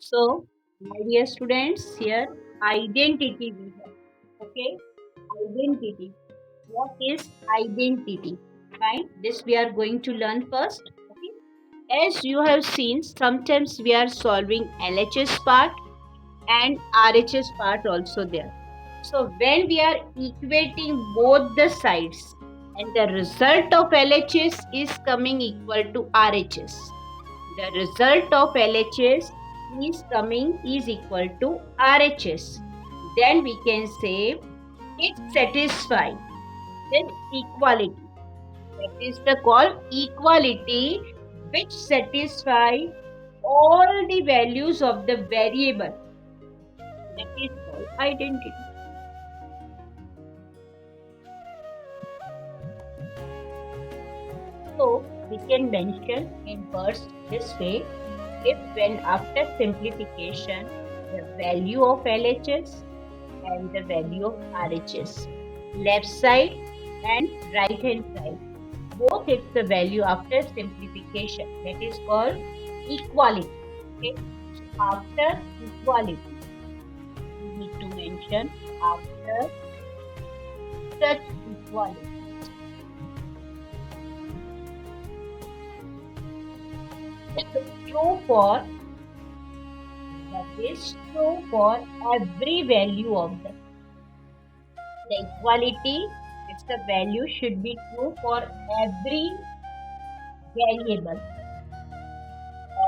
So, my dear students, here identity we have. Okay, identity. What is identity? Fine. This we are going to learn first. Okay. As you have seen, sometimes we are solving LHS part and RHS part also there. So when we are equating both the sides and the result of LHS is coming equal to RHS, the result of LHS is coming is equal to RHS. Then we can say it satisfies then equality. That is the call equality which satisfy all the values of the variable. That is called identity. So we can mention in words this way: if when after simplification the value of LHS and the value of RHS, left side and right hand side, both its the value after simplification, that is called equality. Okay, so after equality we need to mention after such equality. True for, that is true for every value of the equality. Its the value should be true for every variable.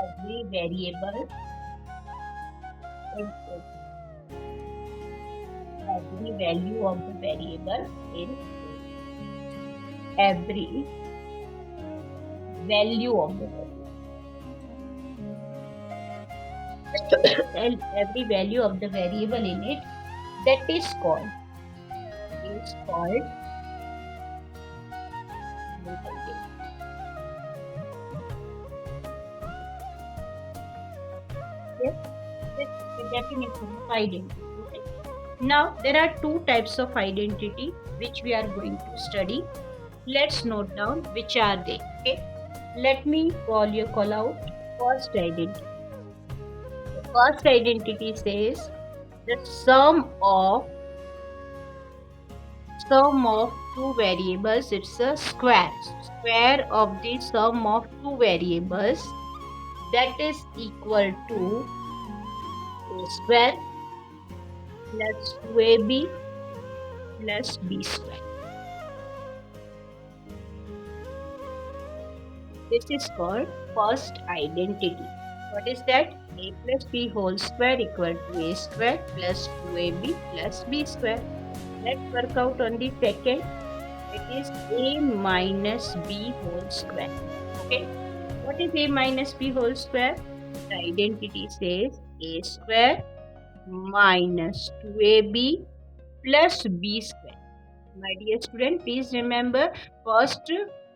Every variable in it. Every value of the variable in every value of the variable. And every value of the variable in it, that is called yes, this is the definition of identity. Okay. Now there are two types of identity which we are going to study. Let's note down which are they. Okay. Let me call out first identity. The first identity says the sum of two variables, it's a square. Square of the sum of two variables, that is equal to a square plus 2ab plus b square. This is called first identity. What is that? A plus b whole square equal to a square plus 2ab plus b square. Let's work out on the second. It is a minus b whole square. Okay. What is a minus b whole square? The identity says a square minus 2ab plus b square. My dear student, please remember first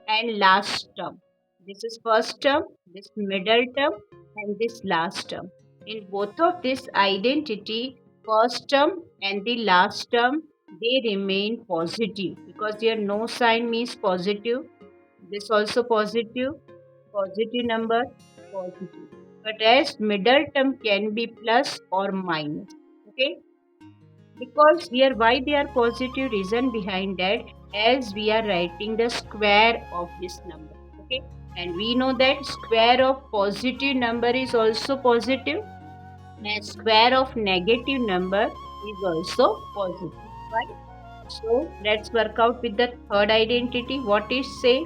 and last term. This is first term, this middle term, and this last term. In both of this identity, first term and the last term, they remain positive because here no sign means positive. This also positive number, positive. But as middle term can be plus or minus. Okay, because here why they are positive, reason behind that, as we are writing the square of this number. Okay, and we know that square of positive number is also positive and square of negative number is also positive, right? So let's work out with the third identity. What is say?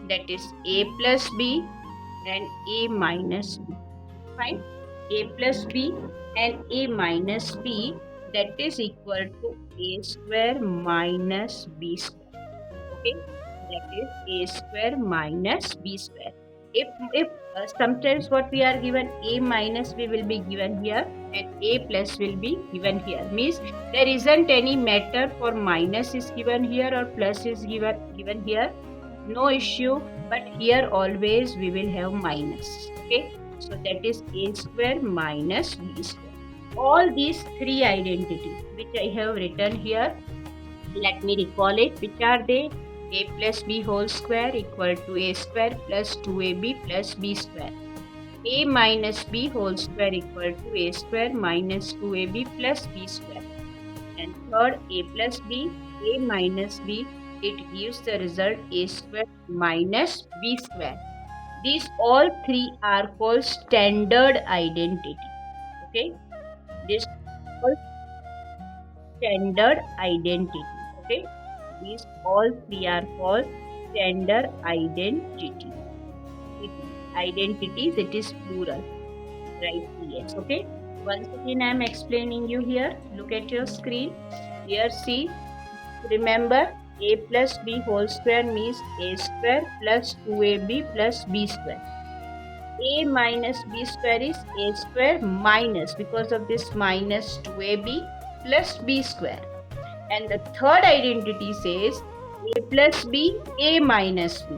That is a plus b and a minus b. Fine. A plus b and a minus b, that is equal to a square minus b square. Okay, that is a square minus b square. If sometimes what we are given a minus b will be given here and a plus will be given here, means there isn't any matter for minus is given here or plus is given here, no issue, but here always we will have minus. Okay, so that is a square minus b square. All these three identities which I have written here, let me recall it. Which are they? A plus b whole square equal to a square plus 2ab plus b square. a minus b whole square equal to a square minus 2ab plus b square. And third, a plus b, a minus b, it gives the result a square minus b square. These all three are called standard identity. Okay, this all standard identity. Okay, these all three are called standard identity. Identities, it is plural. Right? Yes. Okay. Once again, I am explaining you here. Look at your screen. Here, see. Remember, a plus b whole square means a square plus 2ab plus b square. A minus b square is a square minus, because of this minus 2ab plus b square. And the third identity says a plus b, a minus b.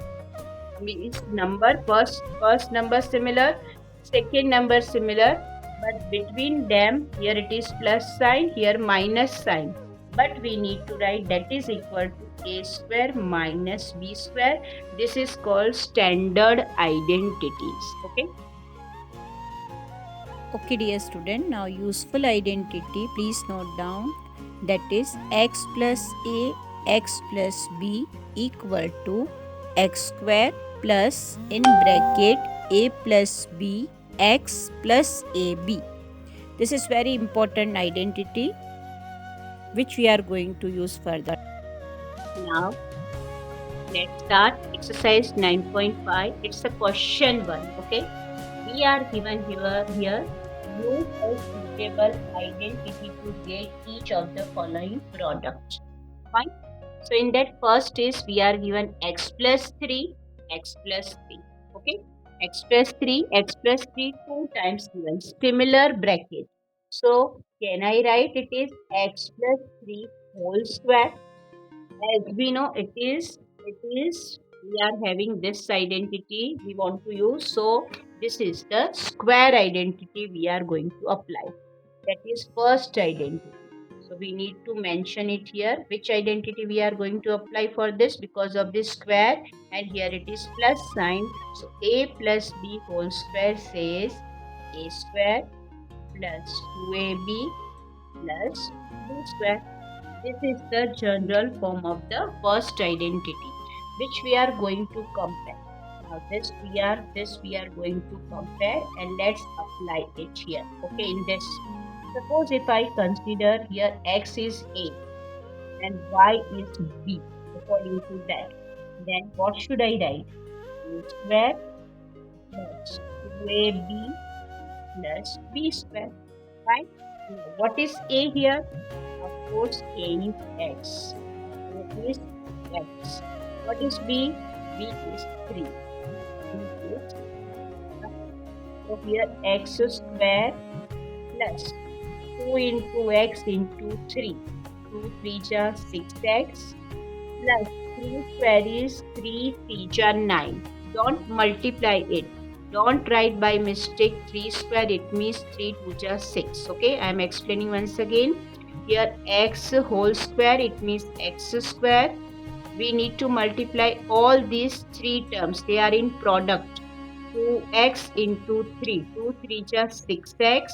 Means number, first number similar, second number similar, but between them here it is plus sign, here minus sign. But we need to write that is equal to a square minus b square. This is called standard identities. Okay. Okay dear student, now useful identity, please note down, that is x plus a, x plus b equal to x square plus in bracket a plus b x plus ab. This is very important identity which we are going to use further. Now let's start exercise 9.5. It's a question 1. Okay. We are given here use a suitable identity to get each of the following products. Fine. So in that first is we are given x plus 3, x plus 3. Okay. X plus 3, x plus 3 two times given. Similar bracket. So can I write it is x plus 3 whole square? As we know it is we are having this identity we want to use. So this is the square identity we are going to apply. That is first identity. So we need to mention it here which identity we are going to apply for this, because of this square, and here it is plus sign. So a plus b whole square says a square plus 2ab plus b square. This is the general form of the first identity which we are going to compare. Now this we are going to compare, and let's apply it here. Okay, in this, suppose if I consider here x is a and y is b, according to that, then what should I write? A square plus 2ab plus b square. Right? Now, what is a here? Of course, a is x. A is x. What is b? B is 3. B is, so here x square plus 2 into x into 3. 2 3 ja 6x plus 3 square is 3 3 ja 9. Don't multiply it. Don't write by mistake 3 square. It means 3 2 ja 6. Okay, I am explaining once again. Here x whole square, it means x square. We need to multiply all these three terms. They are in product. 2x into 3. 2 3 ja 6x.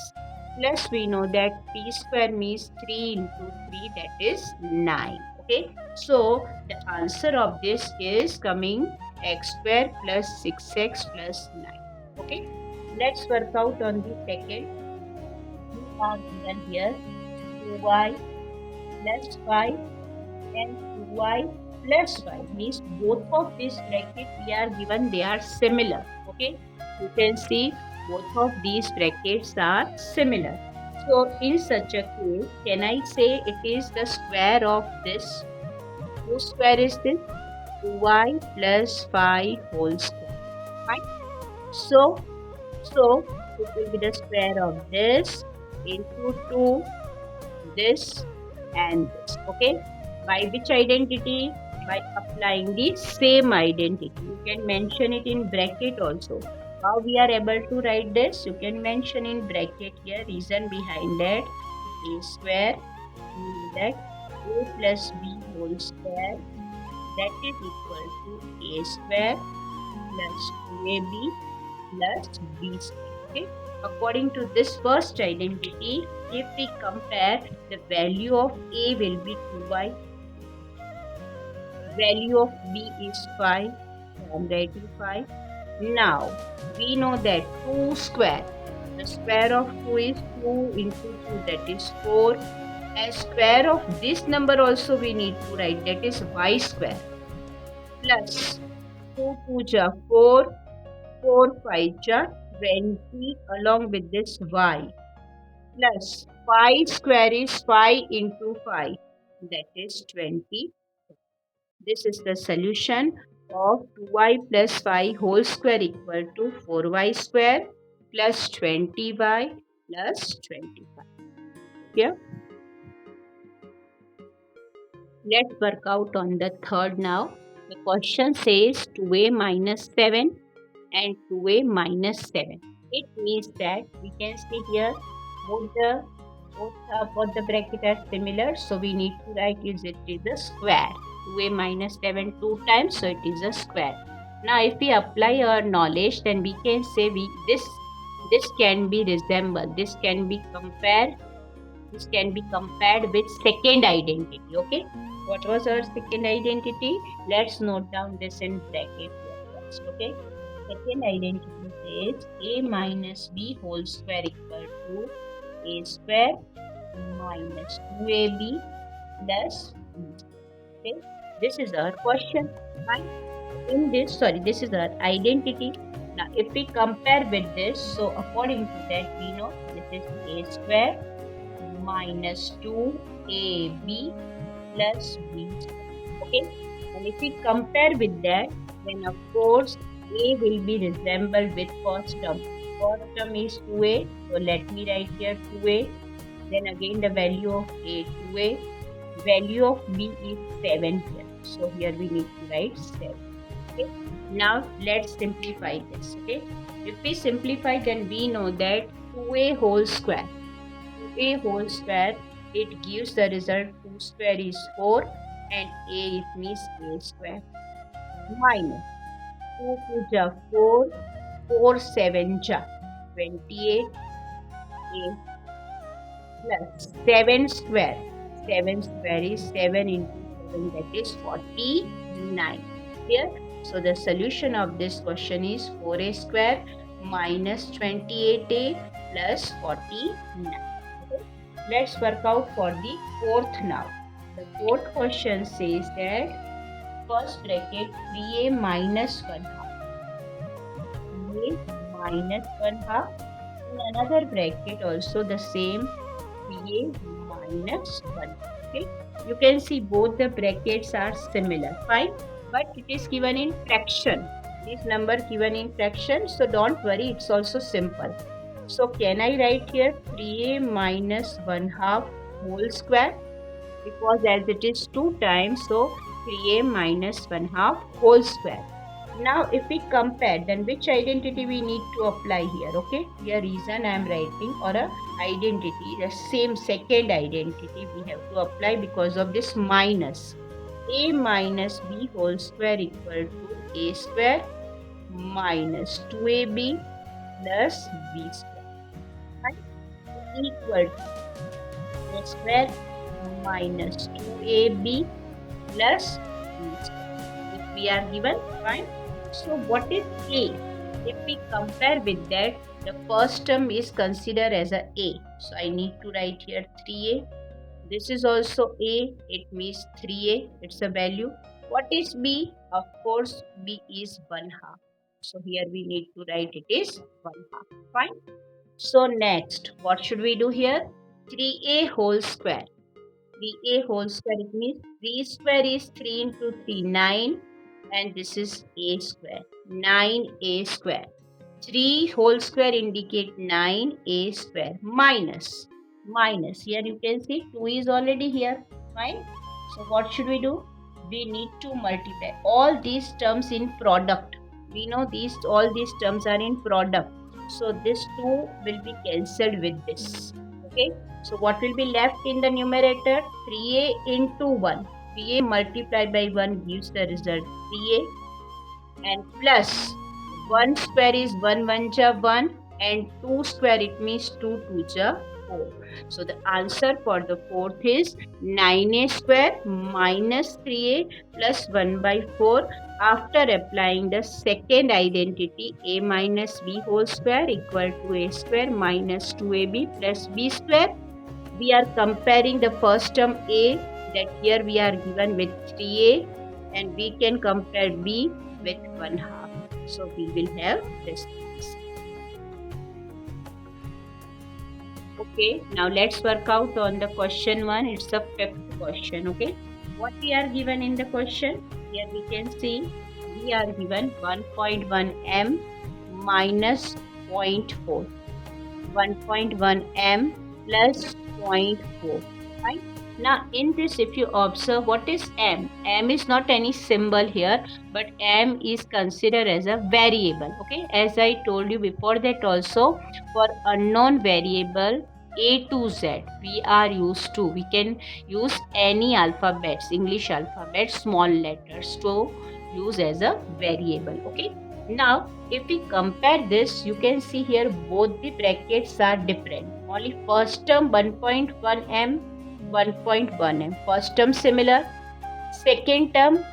Plus we know that p square means 3 into 3, that is 9. Okay. So the answer of this is coming x square plus 6x plus 9. Okay. Let's work out on the second. We are given here 2y plus 5 and 2y plus 5 means both of these brackets we are given, they are similar. Okay, you can see both of these brackets are similar. So in such a case, can I say it is the square of this? Whose square is this? 2y plus 5 whole square. Right? So it will be the square of this into 2, this and this. Okay. By which identity? By applying the same identity. You can mention it in bracket also. How we are able to write this? You can mention in bracket here. Reason behind that, a square means that a plus b whole square, that is equal to a square plus 2ab plus b square. Okay. According to this first identity, if we compare, the value of a will be 2y, value of b is 5, so I'm writing 5. Now, we know that 2 square, the square of 2 is 2 into 2, that is 4. And square of this number also we need to write, that is y square, plus 2 2 ja 4, 4 5 ja 20, along with this y, plus 5 square is 5 into 5, that is 20. This is the solution of 2y plus 5 whole square equal to 4y square plus 20y plus 25. Here, let's work out on the third now. The question says 2a minus 7 and 2a minus 7. It means that we can see here both the bracket are similar, so we need to write it is a square. 2a minus 7 2 times, so it is a square. Now if we apply our knowledge, then we can say this can be resembled, this can be compared with second identity. Okay, what was our second identity? Let's note down this in bracket here first. Okay, second identity says a minus b whole square equal to a square minus 2ab plus b. Okay, this is our question. Fine. This is our identity. Now, if we compare with this, so according to that, we know this is a square minus 2ab plus b. Okay, and if we compare with that, then of course a will be resembled with first term. First term is 2a, so let me write here 2a. Then again the value of a 2a, value of b is 7 here. So here we need to write 7. Okay. Now let's simplify this. Okay. If we simplify, then we know that 2a whole square. 2a whole square, it gives the result 2 square is 4 and a it means a square minus 2 2 ja 4, 4 7 ja 28 a plus 7 square. 7 square is 7 into 7, that is 49 here. So the solution of this question is 4a square minus 28a plus 49. Okay. Let's work out for the fourth now. The fourth question says that first bracket 3a minus 1 half, 3a minus 1 half, in another bracket also the same 3a minus 1. Okay, you can see both the brackets are similar. Fine, but it is given in fraction. This number given in fraction, so don't worry, it's also simple. So can I write here 3a minus 1 half whole square, because as it is 2 times, so 3a minus 1 half whole square. Now if we compare, then which identity we need to apply here? Okay, here reason I am writing, or a identity, the same second identity we have to apply because of this minus. A minus b whole square equal to a square minus 2ab plus b square, right? Equal to a square minus 2ab plus b square. If we are given, fine. So what is a? If we compare with that, the first term is considered as a a. So I need to write here 3a. This is also a, it means 3a, it's a value. What is b? Of course, b is 1 half. So here we need to write it is 1 half. Fine. So next, what should we do here? 3a whole square. 3a whole square, it means 3 square is 3 into 3, 9. And this is a square, 9a square. 3 whole square indicate 9a square minus. Here you can see 2 is already here. Fine. So what should we do? We need to multiply all these terms in product. We know all these terms are in product. So this 2 will be cancelled with this. Okay. So what will be left in the numerator? 3a into 1. 3a multiplied by 1 gives the result 3a, and plus 1 square is 1 1 ja 1 and 2 square it means 2 2 ja 4. So the answer for the fourth is 9a square minus 3a plus 1 by 4. After applying the second identity a minus b whole square equal to a square minus 2ab plus b square, we are comparing the first term a, that here we are given with 3a, and we can compare b with 1 half. So we will have this. Okay, now let's work out on the question 1. It's the fifth question. Okay, what we are given in the question? Here we can see we are given 1.1 m minus 0.4. 1.1 m plus 0.4. Right? Now, in this, if you observe, what is m? M is not any symbol here, but m is considered as a variable. Okay, as I told you before that also, for unknown variable a to z, we are used to, we can use any alphabets, English alphabet, small letters to use as a variable. Okay, now if we compare this, you can see here both the brackets are different. Only first term 1.1 m, 1.1 m. First term similar. Second term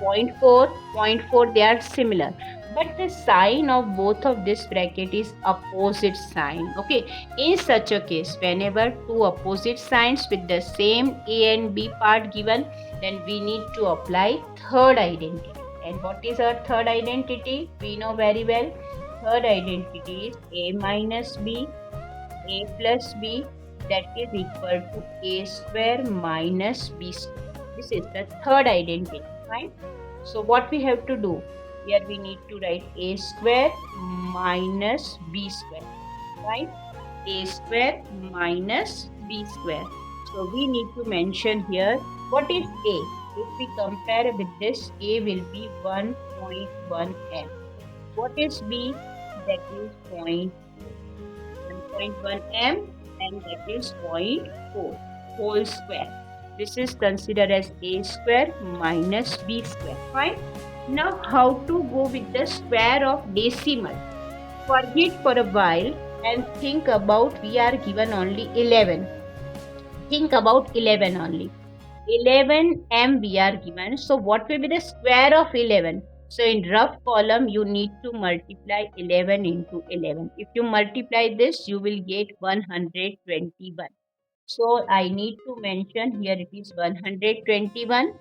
0.4, 0.4, they are similar. But the sign of both of this bracket is opposite sign. Okay. In such a case, whenever two opposite signs with the same a and b part given, then we need to apply third identity. And what is our third identity? We know very well. Third identity is a minus b, a plus b, that is equal to a square minus b square. This is the third identity, right? So what we have to do? Here we need to write a square minus b square, right? A square minus b square. So we need to mention here what is a. If we compare with this, a will be 1.1 m. What is b? That is 1.1 m, and that is 0.4 whole square. This is considered as a square minus b square. Fine. Now how to go with the square of decimal? Forget for a while and think about, we are given only 11. Think about 11 only. 11 m we are given. So what will be the square of 11? So in rough column, you need to multiply 11 into 11. If you multiply this, you will get 121. So I need to mention here it is 121.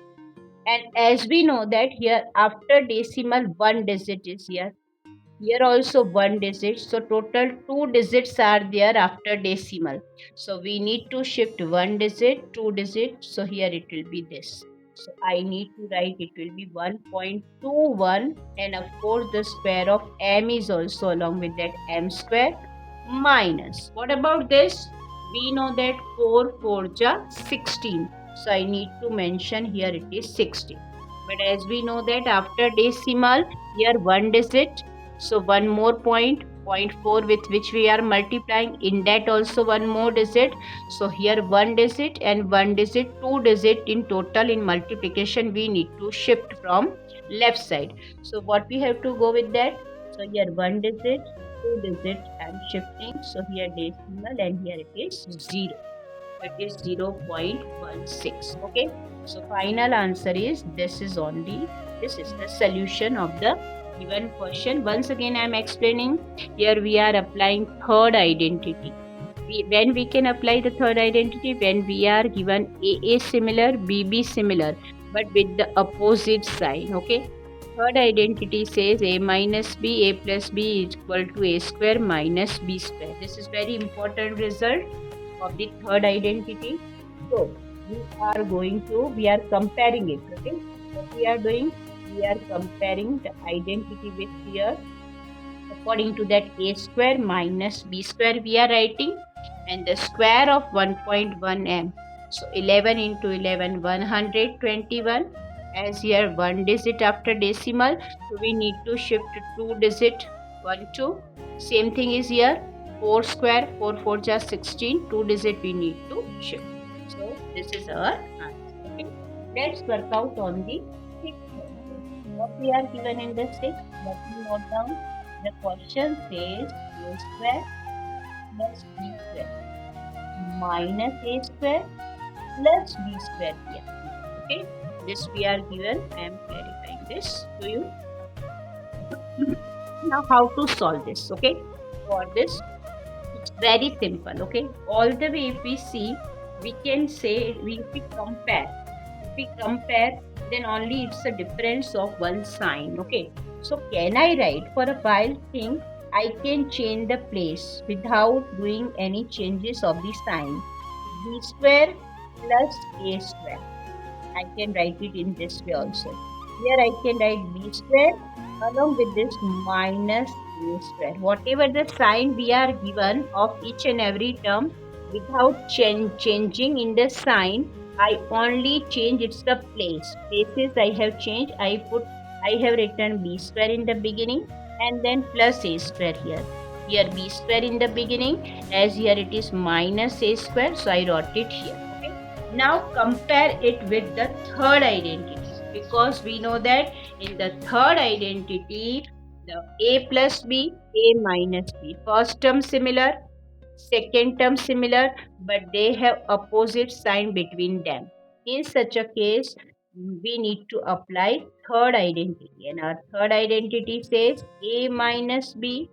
And as we know that here after decimal, one digit is here. Here also one digit. So total two digits are there after decimal. So we need to shift one digit, two digits. So here it will be this. So I need to write it will be 1.21, and of course the square of m is also along with that m square minus. What about this? We know that 4 4 ja 16. So I need to mention here it is 16. But as we know that after decimal, here one digit, so one more point, 0.4 with which we are multiplying, in that also one more digit. So here one digit and one digit, two digit in total in multiplication we need to shift from left side. So what we have to go with that? So here one digit, two digit and shifting. So here decimal and here it is 0. It is 0.16. Okay. So final answer is this is the solution of the given question. Once again I am explaining. Here we are applying third identity. When we can apply the third identity? When we are given AA similar, BB similar, but with the opposite sign. Okay. Third identity says a minus b, a plus b is equal to a square minus b square. This is very important result of the third identity. So we are comparing it. Okay. What we are doing? We are comparing the identity with here. According to that, a square minus b square we are writing, and the square of 1.1 m. So 11 into 11, 121. As here one digit after decimal, so we need to shift two digit, 1 2. Same thing is here. 4 square, 4 4 just 16, two digit we need to shift. So this is our answer. Okay. Let's work out on the sixth. What we are given in the sixth, let me note down. The question says a square plus b square minus a square plus b square here. Okay, this we are given. I am clarifying this to you. Now, how to solve this? Okay, for this, it's very simple. Okay, all the way if we see, we can say if we compare. If we compare, then only it's a difference of one sign. Okay, so can I write for a while thing? I can change the place without doing any changes of the sign. B square plus a square. I can write it in this way also. Here I can write b square along with this minus a square. Whatever the sign we are given of each and every term, without changing in the sign, I only change its the place. Places I have changed. I have written b square in the beginning and then plus a square here. Here b square in the beginning, as here it is minus a square, so I wrote it here. Now compare it with the third identity, because we know that in the third identity, the a plus b, a minus b, first term similar, second term similar, but they have opposite sign between them. In such a case, we need to apply third identity, and our third identity says a minus b,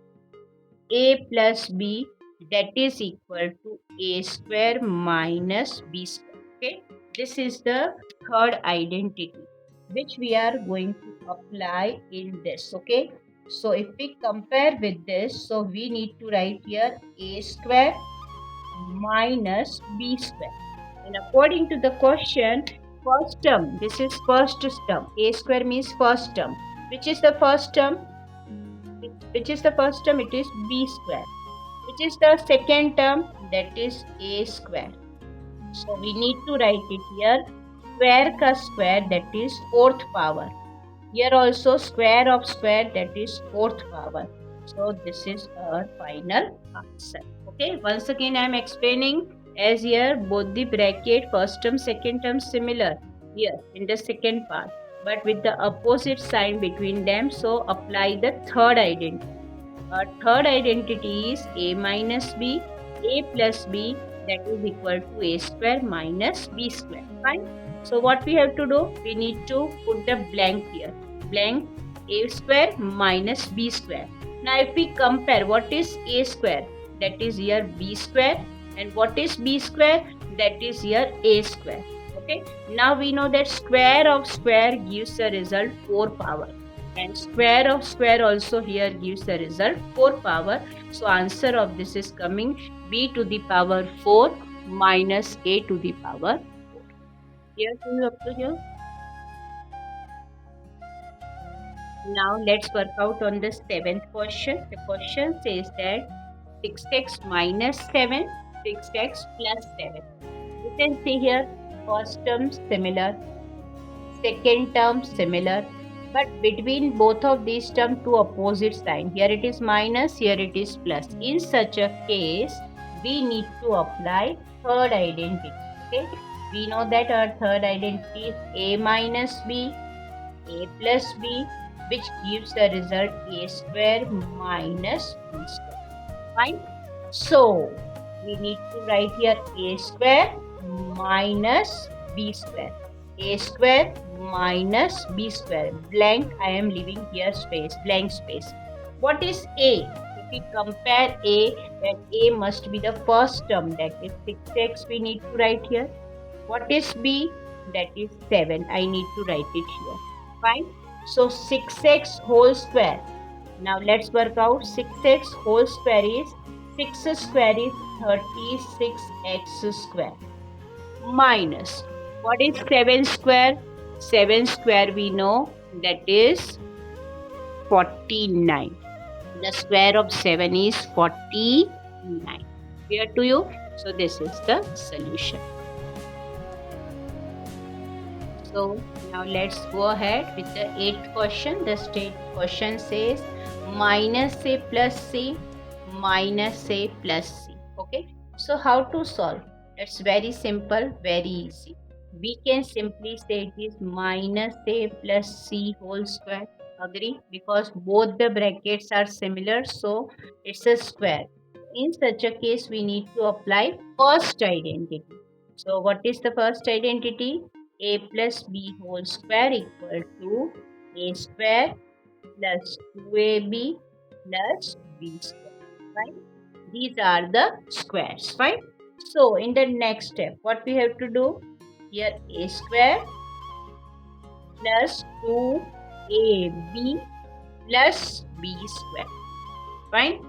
a plus b, that is equal to a square minus b square. Okay, this is the third identity which we are going to apply in this. Okay, so if we compare with this, so we need to write here a square minus b square, and according to the question, first term, this is first term, a square means first term. Which is the first term? Which is the first term? It is b square. Which is the second term? That is a square. So we need to write it here. Square ka square, that is fourth power. Here also square of square, that is fourth power. So this is our final answer. Okay, once again I am explaining, as here both the bracket first term second term similar here in the second part, but with the opposite sign between them, so apply the third identity. Our third identity is a minus b, a plus b, that is equal to a square minus b square. Fine. So what we have to do? We need to put the blank here. Blank a square minus b square. Now if we compare, what is a square? That is here b square. And what is b square? That is here a square. Okay. Now we know that square of square gives a result 4 power. And square of square also here gives the result 4 power. So answer of this is coming b to the power 4 minus a to the power 4. Here to you, up to here. Now let's work out on the 7th question. The question says that 6x minus 7, 6x plus 7. You can see here first term similar, second term similar, but between both of these terms two opposite sign. Here it is minus, here it is plus. In such a case, we need to apply third identity. Okay, we know that our third identity is a minus b, a plus b, which gives the result a square minus b square. Fine. So we need to write here a square minus b square. A square minus b square. Blank, I am leaving here space, blank space. What is a? If we compare a, then a must be the first term, that is 6x we need to write here. What is b? That is 7. I need to write it here. Fine. So 6x whole square. Now let's work out. 6x whole square is 6 square is 36x square minus, what is 7 square? 7 square we know, that is 49. The square of 7 is 49. Clear to you? So this is the solution. So now let's go ahead with the 8th question. The state question says minus a plus c minus a plus c. Okay. So how to solve? It's very simple, very easy. We can simply say it is minus a plus c whole square. Agree? Because both the brackets are similar, so it's a square. In such a case, we need to apply first identity. So what is the first identity? A plus b whole square equal to a square plus 2ab plus b square. Fine. These are the squares. Fine. So in the next step, what we have to do? Here a square plus 2ab plus b square. Fine.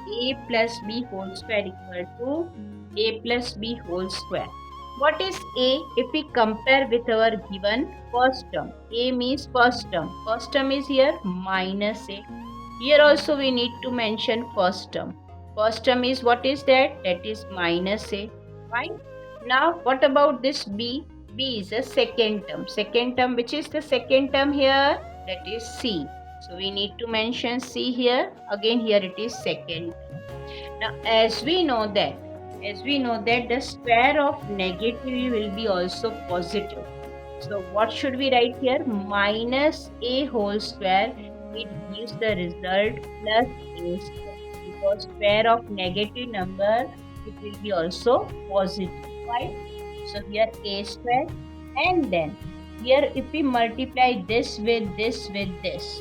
A plus b whole square equal to a plus b whole square. What is a? If we compare with our given first term, a means first term. First term is here minus a. Here also we need to mention first term. First term is what is that? That is minus a. Fine. Now what about this b? B is a second term. Second term, which is the second term here? That is c. So we need to mention c here. Again here it is second term. Now as we know that the square of negative will be also positive. So what should we write here? Minus a whole square. It gives the result plus a square. Because square of negative number, it will be also positive. Right? So here a square, and then here if we multiply this with this,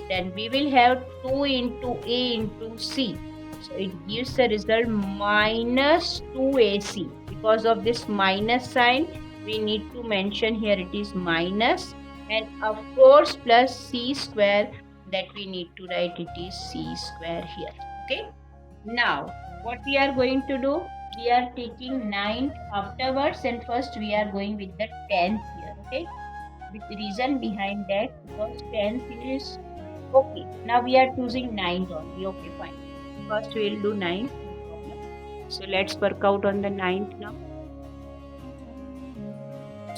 then we will have 2 into a into c. So it gives the result minus 2ac. Because of this minus sign, we need to mention here it is minus, and of course plus c square, that we need to write it is c square here. Okay. Now what we are going to do? We are taking 9th afterwards, and first we are going with the 10th here. Okay. With the reason behind that, because 10th is okay. Now we are choosing 9th only. Okay, fine. First we will do 9th. So let's work out on the 9th now.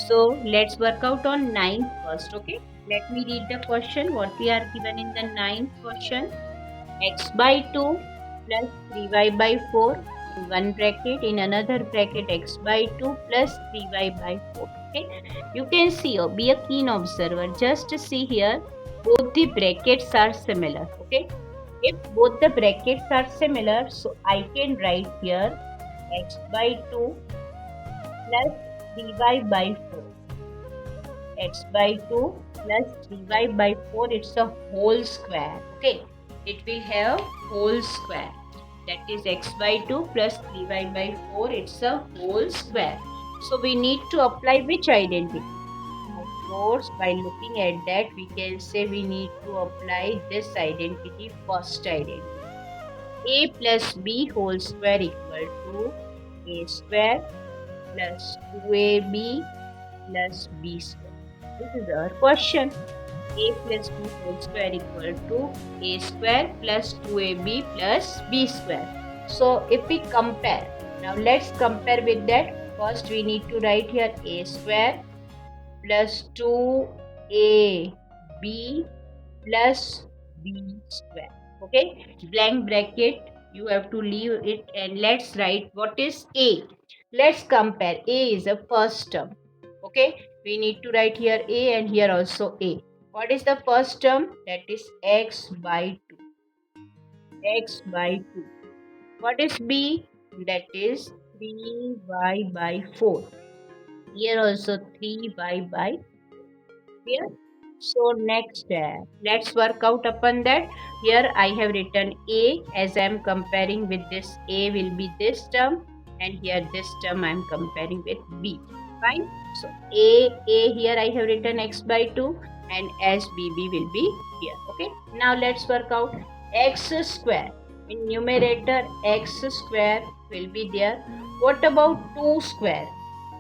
So let's work out on 9th first. Okay. Let me read the question. What we are given in the 9th question: x by 2 plus 3y by 4 in one bracket, in another bracket x by 2 plus 3y by 4. Okay. You can see, or be a keen observer. Just see here, both the brackets are similar. Okay. If both the brackets are similar, so I can write here x by 2 plus 3y by 4. X by 2 plus 3y by 4, it's a whole square. Okay. It will have whole square. That is x by 2 plus 3y by 4, it's a whole square. So we need to apply which identity? Of course, by looking at that, we can say we need to apply this identity, first identity. A plus b whole square equal to a square plus 2ab plus b square. This is our question. A plus b whole square equal to a square plus 2ab plus b square. So if we compare, now let's compare with that. First we need to write here a square plus 2ab plus b square. Okay, blank bracket, you have to leave it, and let's write what is a. Let's compare. A is a first term. Okay, we need to write here a, and here also a. What is the first term? That is x by 2. X by 2. What is b? That is 3y by 4. Here also 3y by 4. So next step, let's work out upon that. Here I have written a, as I am comparing with this, a will be this term, and here this term I am comparing with b. Fine. So a here I have written x by 2, and SBB will be here. Okay. Now let's work out x square. In numerator, x square will be there. What about 2 square?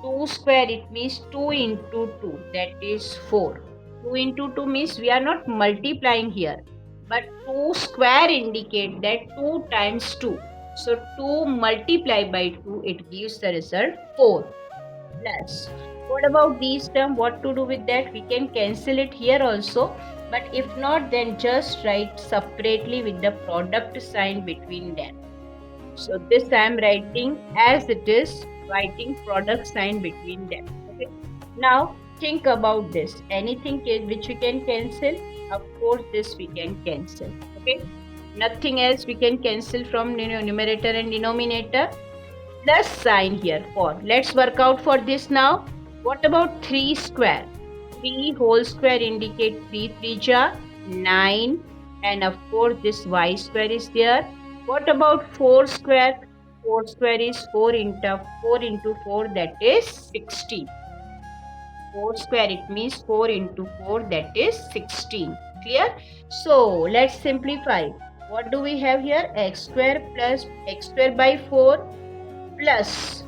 2 square, it means 2 into 2, that is 4. 2 into 2 means we are not multiplying here, but 2 square indicate that 2 times 2. So 2 multiplied by 2, it gives the result 4. Plus, what about these terms? What to do with that? We can cancel it here also, but if not, then just write separately with the product sign between them. So this I am writing as it is, writing product sign between them. Okay. Now think about this. Anything which we can cancel? Of course, this we can cancel. Okay. Nothing else we can cancel from numerator and denominator. Plus sign here for. Let's work out for this now. What about 3 square? 3 whole square indicate 3 3 ja 9, and of course this y square is there. What about 4 square? 4 square is 4 into 4, that is 16. 4 square, it means 4 into 4, that is 16. Clear? So let's simplify. What do we have here? X square plus x square by 4 plus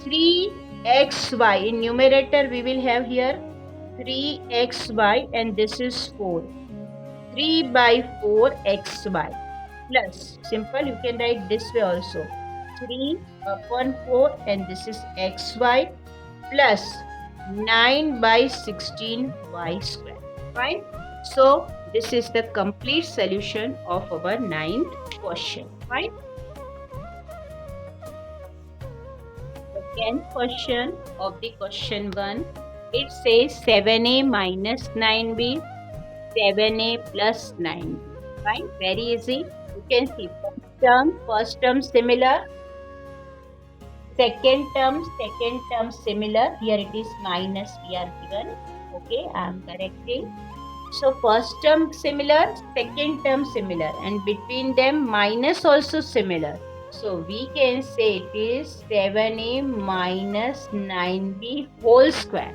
3xy. In numerator we will have here 3xy, and this is 4. 3 by 4xy plus, simple, you can write this way also, 3 upon 4, and this is xy plus 9 by 16 y square. Fine. So this is the complete solution of our 9th question. Fine. Second question of the question 1, it says 7a minus 9b, 7a plus 9b. Fine, very easy. You can see first term similar, second term similar. Here it is minus we are given. Okay, I am correcting. So first term similar, second term similar, and between them minus also similar. So we can say it is 7a minus 9b whole square.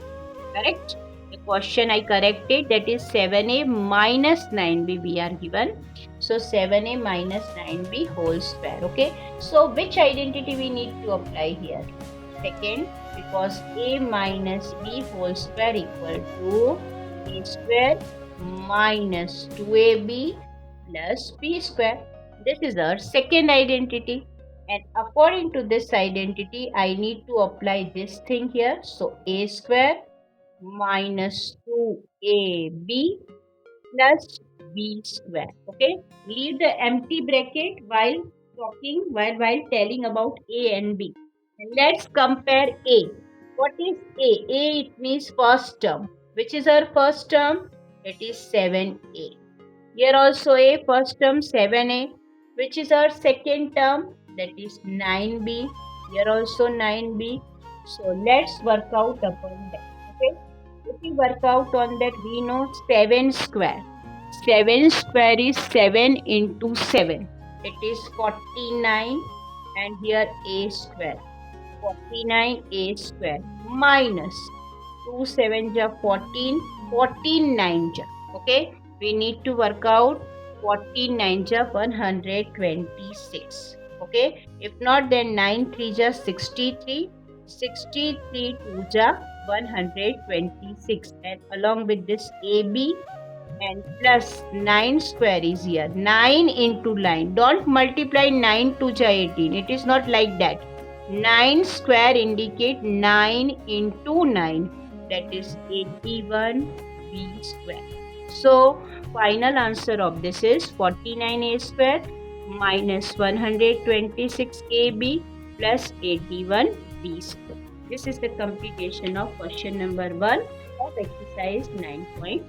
Correct? The question I corrected, that is 7a minus 9b we are given. So 7a minus 9b whole square. Okay. So which identity we need to apply here? Second, because a minus b whole square equal to a square minus 2ab plus b square. This is our second identity, and according to this identity I need to apply this thing here. So a square minus 2ab plus b square. Okay, leave the empty bracket while talking, while telling about a and b. And let's compare a. What is a? A, it means first term. Which is our first term? It is 7a. Here also a, first term 7a. Which is our second term? That is 9b. Here also 9b. So let's work out upon that. Okay. If we work out on that, we know 7 square. 7 square is 7 into 7. It is 49, and here a square. 49a square minus 2 7 ja 14, 14 9 ja. Okay, we need to work out 14 9 ja 126. Okay, if not then 9 3 ja 63, 63 2 ja 126, and along with this AB and plus 9 square is here. 9 into 9. Don't multiply 9 to 18. It is not like that. 9 square indicate 9 into 9. That is 81 b square. So final answer of this is 49a square minus 126ab plus 81 b square. This is the completion of question number 1 of exercise 9.1.